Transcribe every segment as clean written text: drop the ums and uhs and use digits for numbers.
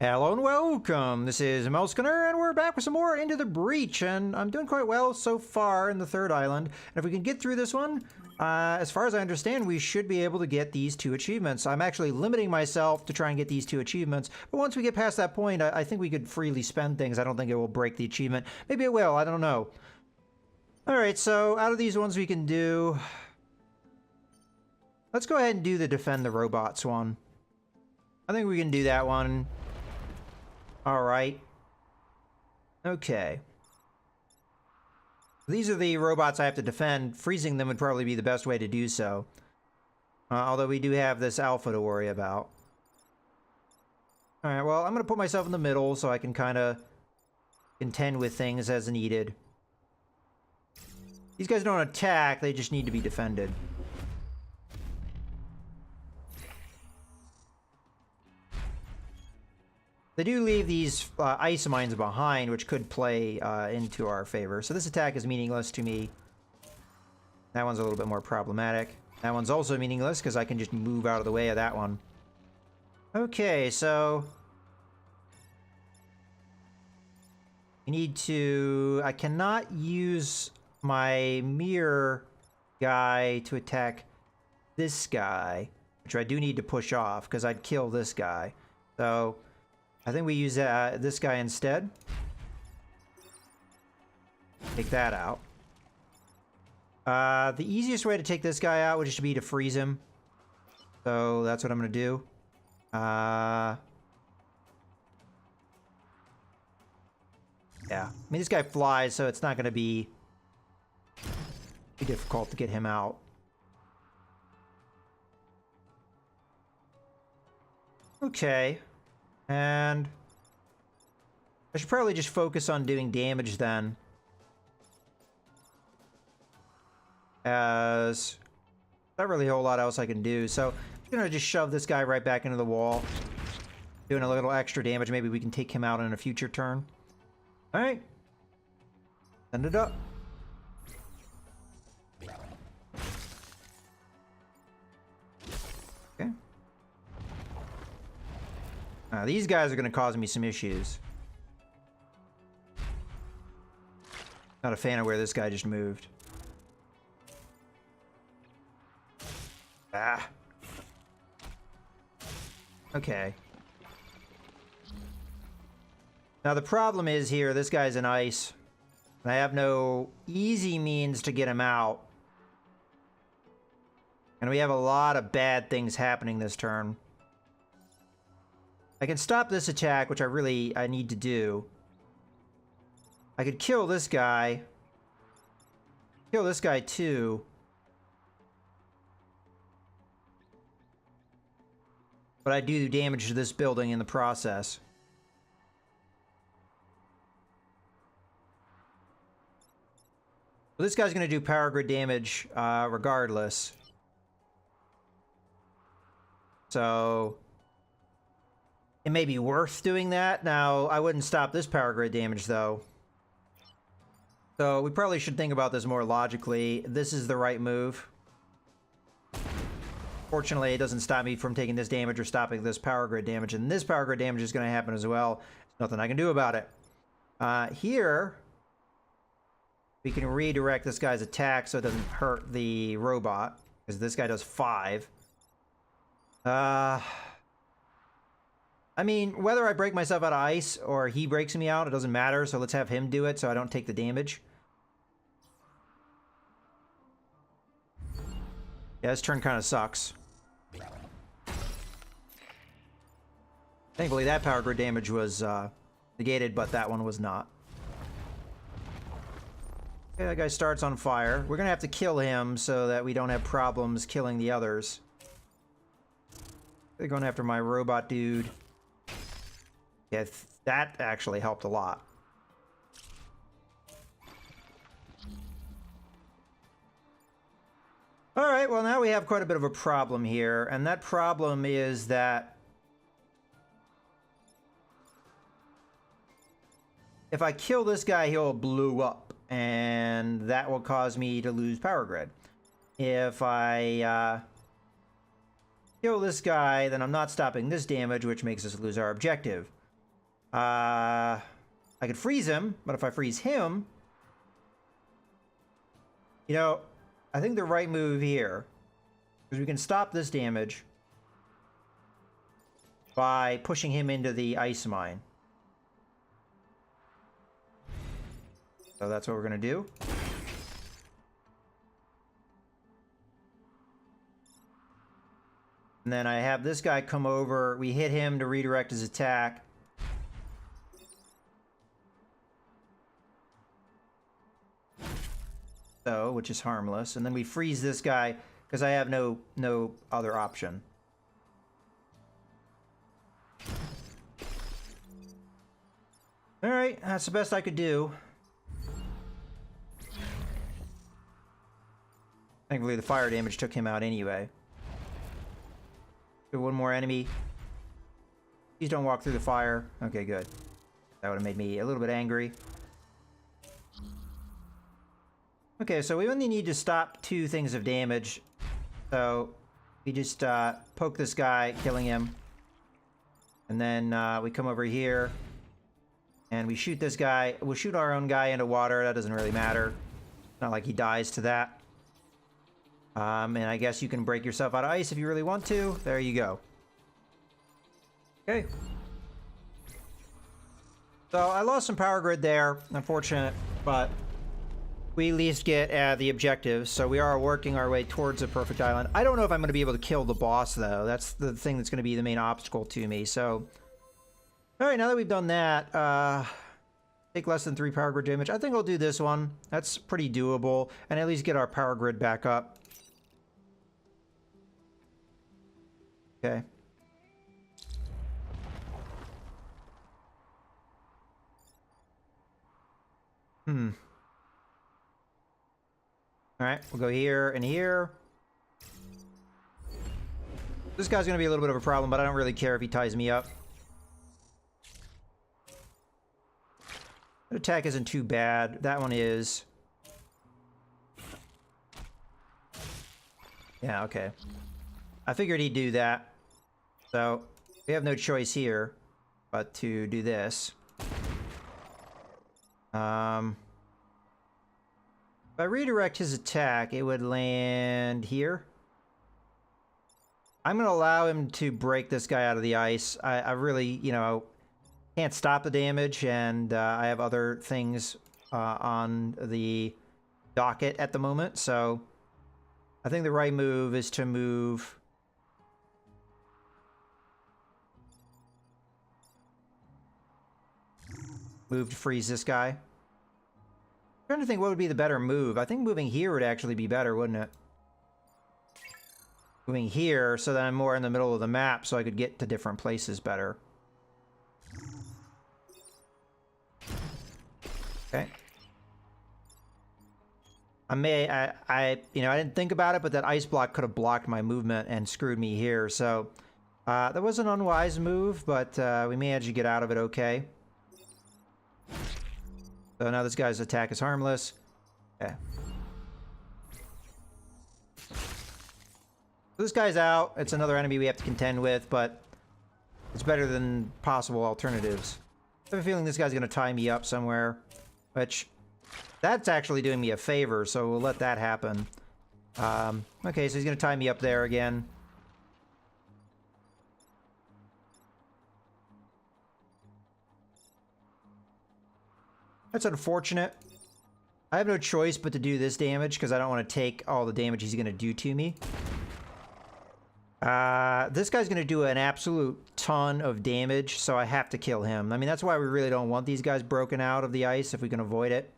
Hello and welcome. This is Melskinner, and we're back with some more Into the Breach, and I'm doing quite well so far in the third island. And if we can get through this one, as far as I understand, we should be able to get these two achievements. I'm actually limiting myself to try and get these two achievements, but once we get past that point, I think we could freely spend things. I don't think it will break the achievement. Maybe it will, I don't know. Alright, so out of these ones we can do... Let's go ahead and do the Defend the Robots one. I think we can do that one. Alright. Okay. These are the robots I have to defend. Freezing them would probably be the best way to do so. Although we do have this alpha to worry about. Alright, well, I'm going to put myself in the middle so I can kind of contend with things as needed. These guys don't attack, they just need to be defended. They do leave these ice mines behind, which could play into our favor. So this attack is meaningless to me. That one's a little bit more problematic. That one's also meaningless because I can just move out of the way of that one. Okay, so... I need to... I cannot use my mirror guy to attack this guy, which I do need to push off because I'd kill this guy. So... I think we use this guy instead. Take that out. The easiest way to take this guy out would just be to freeze him. So that's what I'm going to do. Yeah. I mean, this guy flies, so it's not going to be difficult to get him out. Okay. And I should probably just focus on doing damage then. As not really a whole lot else I can do. So I'm gonna just shove this guy right back into the wall. Doing a little extra damage. Maybe we can take him out in a future turn. Alright. Send it up. Okay. These guys are going to cause me some issues. Not a fan of where this guy just moved. Ah. Okay. Now the problem is here, this guy's in ice. And I have no easy means to get him out. And we have a lot of bad things happening this turn. I can stop this attack, which I need to do. I could kill this guy. Kill this guy too. But I do damage to this building in the process. Well, this guy's going to do power grid damage regardless. So... it may be worth doing that. Now, I wouldn't stop this power grid damage, though. So, we probably should think about this more logically. This is the right move. Fortunately, it doesn't stop me from taking this damage or stopping this power grid damage. And this power grid damage is going to happen as well. There's nothing I can do about it. Here, we can redirect this guy's attack so it doesn't hurt the robot. Because this guy does 5. I mean, whether I break myself out of ice or he breaks me out, it doesn't matter. So let's have him do it so I don't take the damage. Yeah, this turn kind of sucks. Thankfully, that power grid damage was negated, but that one was not. Okay, that guy starts on fire. We're going to have to kill him so that we don't have problems killing the others. They're going after my robot dude. Yeah, that actually helped a lot. Alright, well now we have quite a bit of a problem here, and that problem is that if I kill this guy, he'll blow up, and that will cause me to lose power grid. If I kill this guy, then I'm not stopping this damage, which makes us lose our objective. I could freeze him, but if I freeze him... You know, I think the right move here is we can stop this damage by pushing him into the ice mine. So that's what we're going to do. And then I have this guy come over. We hit him to redirect his attack. So, which is harmless. And then we freeze this guy because I have no other option. Alright, that's the best I could do. Thankfully, the fire damage took him out anyway. Good, one more enemy. Please don't walk through the fire. Okay, good. That would have made me a little bit angry. Okay, so we only need to stop 2 things of damage. So we just poke this guy, killing him. And then we come over here. And we shoot this guy. We'll shoot our own guy into water. That doesn't really matter. Not like he dies to that. And I guess you can break yourself out of ice if you really want to. There you go. Okay. So I lost some power grid there. Unfortunate, but we at least get the objectives. So we are working our way towards a perfect island. I don't know if I'm going to be able to kill the boss, though. That's the thing that's going to be the main obstacle to me. So, all right, now that we've done that, take less than 3 power grid damage. I think I'll do this one. That's pretty doable. And at least get our power grid back up. Okay. Alright, we'll go here and here. This guy's gonna be a little bit of a problem, but I don't really care if he ties me up. That attack isn't too bad. That one is. Yeah, okay. I figured he'd do that. So, we have no choice here but to do this. If I redirect his attack, it would land here. I'm going to allow him to break this guy out of the ice. I really, you know, can't stop the damage, and I have other things on the docket at the moment, so I think the right move is to move... Move to freeze this guy. I'm trying to think what would be the better move. I think moving here would actually be better, wouldn't it? Moving here so that I'm more in the middle of the map so I could get to different places better. Okay. I didn't think about it, but that ice block could have blocked my movement and screwed me here. So that was an unwise move, but we managed to get out of it okay. So now this guy's attack is harmless. Okay. So this guy's out. It's another enemy we have to contend with, but it's better than possible alternatives. I have a feeling this guy's going to tie me up somewhere, which that's actually doing me a favor, so we'll let that happen. Okay, so he's going to tie me up there again. That's unfortunate. I have no choice but to do this damage because I don't want to take all the damage he's going to do to me. This guy's going to do an absolute ton of damage, so I have to kill him. I mean, that's why we really don't want these guys broken out of the ice if we can avoid it.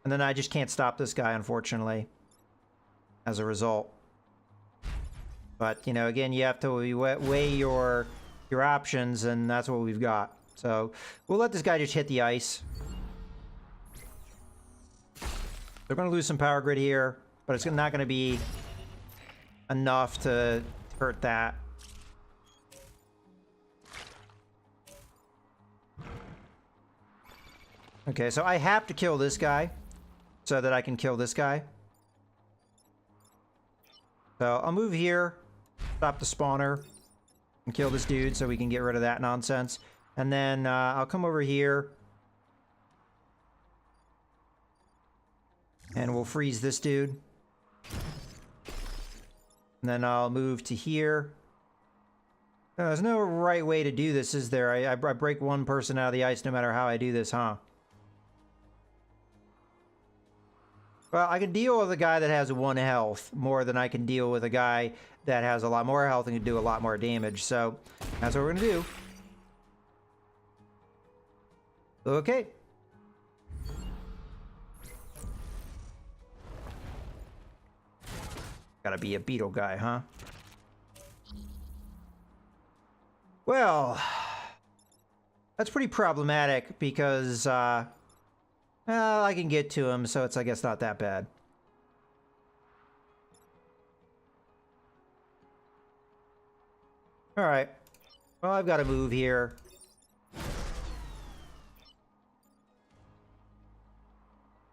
And then I just can't stop this guy, unfortunately, as a result. But, you know, again, you have to weigh your options, and that's what we've got. So we'll let this guy just hit the ice. They're going to lose some power grid here, but it's not going to be enough to hurt that. Okay, so I have to kill this guy so that I can kill this guy. So I'll move here, stop the spawner. and kill this dude so we can get rid of that nonsense. And then I'll come over here. And we'll freeze this dude. And then I'll move to here. There's no right way to do this, is there? I break one person out of the ice no matter how I do this, huh? Well, I can deal with a guy that has 1 health more than I can deal with a guy that has a lot more health and can do a lot more damage. So that's what we're going to do. Okay. Gotta be a beetle guy, huh? Well, that's pretty problematic because, well, I can get to him, so it's, I guess, not that bad. Alright. Well, I've got to move here.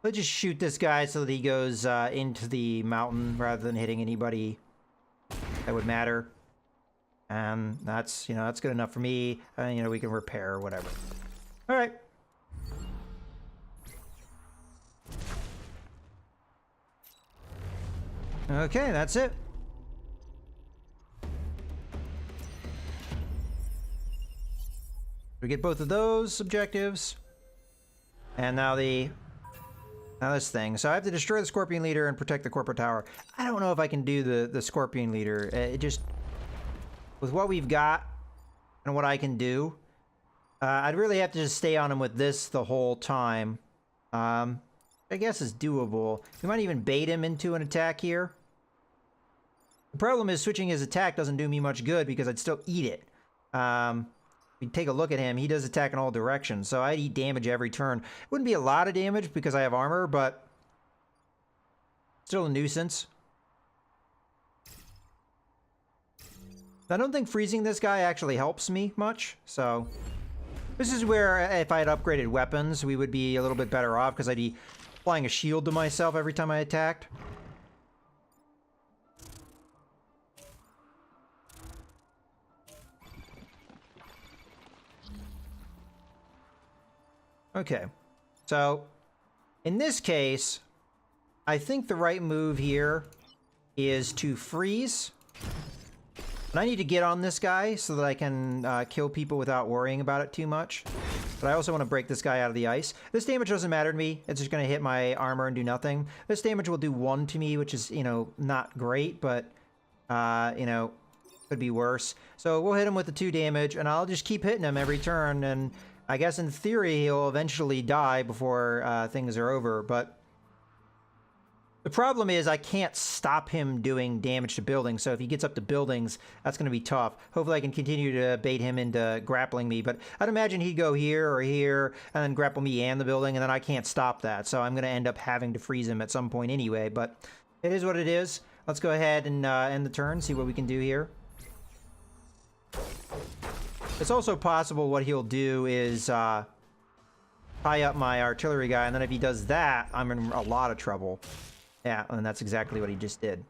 Let's just shoot this guy so that he goes into the mountain rather than hitting anybody that would matter. And that's, you know, that's good enough for me. You know, we can repair or whatever. All right. Okay, that's it. We get both of those objectives. And now this thing. So I have to destroy the Scorpion Leader and protect the corporate tower. I don't know if I can do the Scorpion Leader. It just... With what we've got and what I can do, I'd really have to just stay on him with this the whole time. I guess it's doable. We might even bait him into an attack here. The problem is switching his attack doesn't do me much good because I'd still eat it. If you take a look at him, he does attack in all directions, so I'd eat damage every turn. It wouldn't be a lot of damage because I have armor, but still a nuisance. I don't think freezing this guy actually helps me much, so... This is where, if I had upgraded weapons, we would be a little bit better off, because I'd be applying a shield to myself every time I attacked. Okay, so, in this case, I think the right move here is to freeze. And I need to get on this guy so that I can kill people without worrying about it too much. But I also want to break this guy out of the ice. This damage doesn't matter to me. It's just going to hit my armor and do nothing. This damage will do 1 to me, which is, you know, not great, but, you know, could be worse. So we'll hit him with the 2 damage, and I'll just keep hitting him every turn. And I guess in theory, he'll eventually die before things are over, but... The problem is I can't stop him doing damage to buildings, so if he gets up to buildings, that's going to be tough. Hopefully I can continue to bait him into grappling me, but I'd imagine he'd go here or here and then grapple me and the building, and then I can't stop that, so I'm going to end up having to freeze him at some point anyway, but it is what it is. Let's go ahead and end the turn, see what we can do here. It's also possible what he'll do is tie up my artillery guy, and then if he does that, I'm in a lot of trouble. Yeah, and that's exactly what he just did.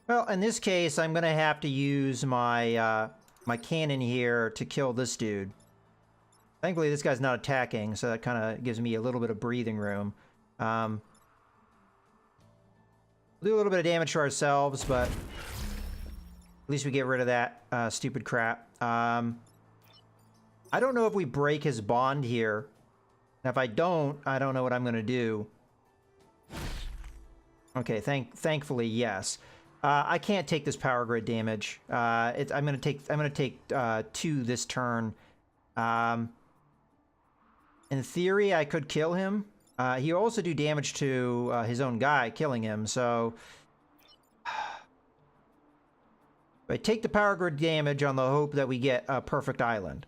Well, in this case, I'm gonna have to use my my cannon here to kill this dude. Thankfully, this guy's not attacking, so that kind of gives me a little bit of breathing room. We'll do a little bit of damage to ourselves, but at least we get rid of that stupid crap. I don't know if we break his bond here. And if I don't know what I'm going to do. Okay, thankfully, yes. I can't take this power grid damage. I'm going to take 2 this turn. In theory, I could kill him. He also do damage to his own guy, killing him. So I take the power grid damage on the hope that we get a perfect island.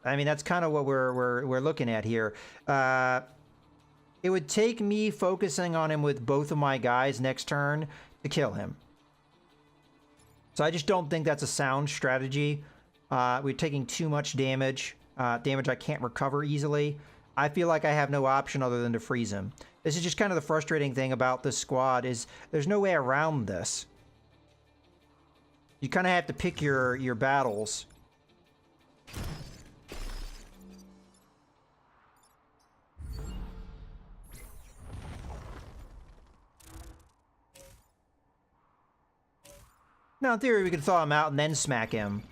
I mean, that's kind of what we're looking at here. It would take me focusing on him with both of my guys next turn to kill him. So I just don't think that's a sound strategy. We're taking too much damage, damage I can't recover easily. I feel like I have no option other than to freeze him. This is just kind of the frustrating thing about this squad is there's no way around this. You kind of have to pick your battles. Now, in theory, we could thaw him out and then smack him.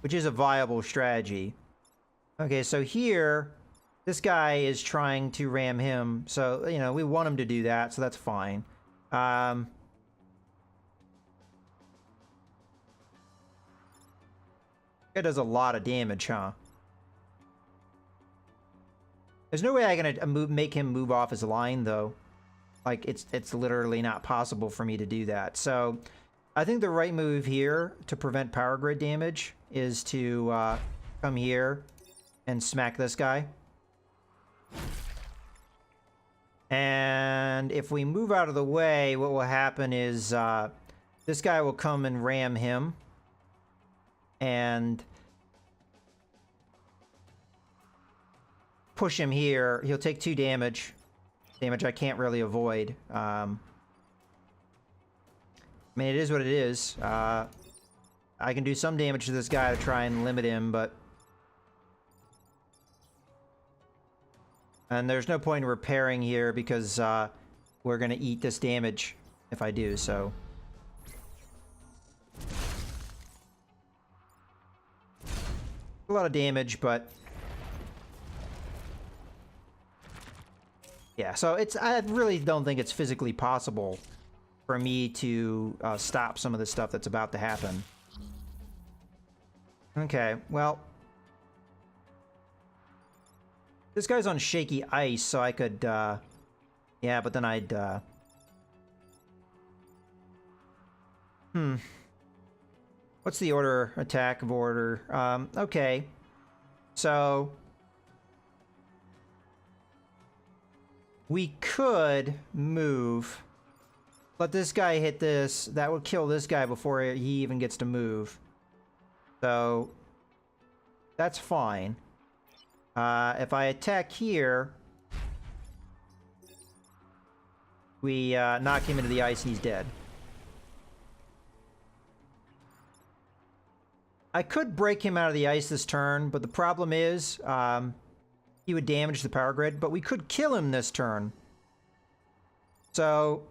Which is a viable strategy. Okay, so here, this guy is trying to ram him. So, you know, we want him to do that, so that's fine. It does a lot of damage, huh? There's no way I'm gonna make him move off his line, though. Like, it's literally not possible for me to do that. So, I think the right move here to prevent power grid damage is to come here and smack this guy. And if we move out of the way, what will happen is this guy will come and ram him. And push him here. He'll take 2 damage. Damage I can't really avoid. I mean, it is what it is. I can do some damage to this guy to try and limit him, but... And there's no point in repairing here because we're going to eat this damage if I do, so... A lot of damage, but... Yeah, so I really don't think it's physically possible for me to stop some of the stuff that's about to happen. Okay, well... This guy's on shaky ice, so I could, yeah, but then I'd, What's the order? Attack of order. Okay. So... We could move. Let this guy hit this. That would kill this guy before he even gets to move. So... That's fine. If I attack here... We knock him into the ice and he's dead. I could break him out of the ice this turn, but the problem is... he would damage the power grid, but we could kill him this turn. So...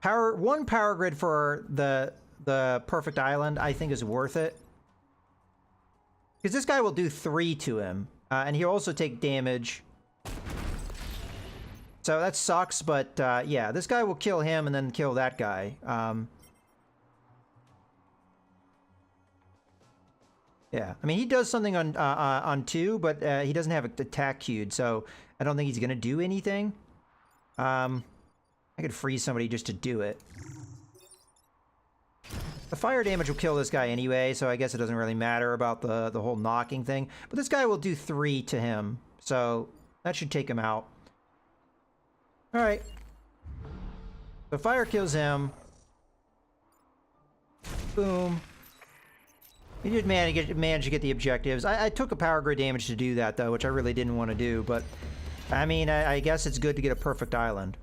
One power grid for the perfect island, I think, is worth it. Because this guy will do 3 to him. And he'll also take damage. So that sucks, but yeah, this guy will kill him and then kill that guy. Yeah, I mean, he does something on 2, but he doesn't have an attack queued, so I don't think he's going to do anything. I could freeze somebody just to do it. The fire damage will kill this guy anyway, so I guess it doesn't really matter about the whole knocking thing. But this guy will do 3 to him, so that should take him out. Alright. So fire kills him. Boom. He did manage to get the objectives. I took a power grid damage to do that, though, which I really didn't want to do, but... I mean, I guess it's good to get a perfect island.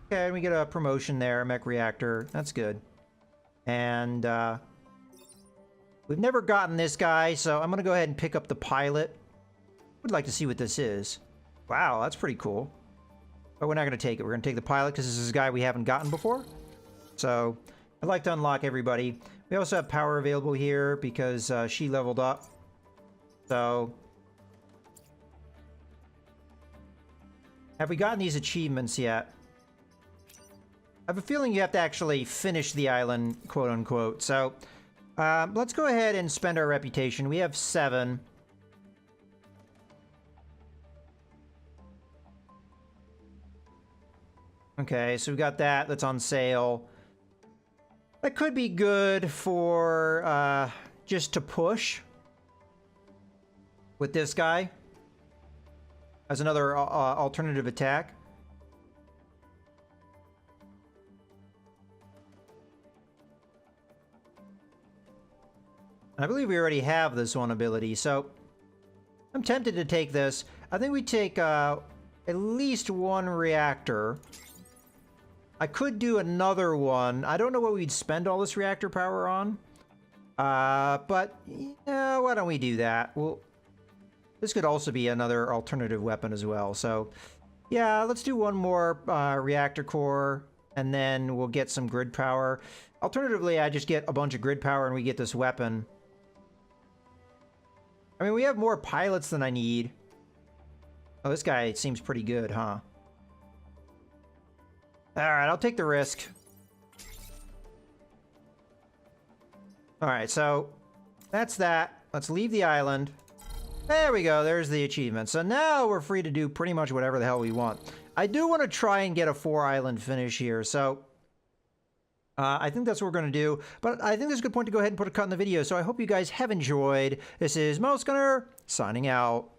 Okay, we get a promotion there, mech reactor. That's good. And, we've never gotten this guy, so I'm gonna go ahead and pick up the pilot. Would like to see what this is. Wow, that's pretty cool. But we're not gonna take it. We're gonna take the pilot because this is a guy we haven't gotten before. So, I'd like to unlock everybody. We also have power available here because she leveled up. So... Have we gotten these achievements yet? I have a feeling you have to actually finish the island, quote-unquote. So, let's go ahead and spend our reputation. We have 7. Okay, so we got that. That's on sale. That could be good for, just to push with this guy as another alternative attack. I believe we already have this one ability, so I'm tempted to take this. I think we take at least one reactor. I could do another one. I don't know what we'd spend all this reactor power on. But yeah, why don't we do that? Well, this could also be another alternative weapon as well. So yeah, let's do one more reactor core, and then we'll get some grid power. Alternatively, I just get a bunch of grid power and we get this weapon. I mean, we have more pilots than I need. Oh, this guy seems pretty good, huh? Alright, I'll take the risk. Alright, so that's that. Let's leave the island. There we go, there's the achievement. So now we're free to do pretty much whatever the hell we want. I do want to try and get a 4-island finish here, so I think that's what we're going to do. But I think this is a good point to go ahead and put a cut in the video, so I hope you guys have enjoyed. This is Mouse Gunner, signing out.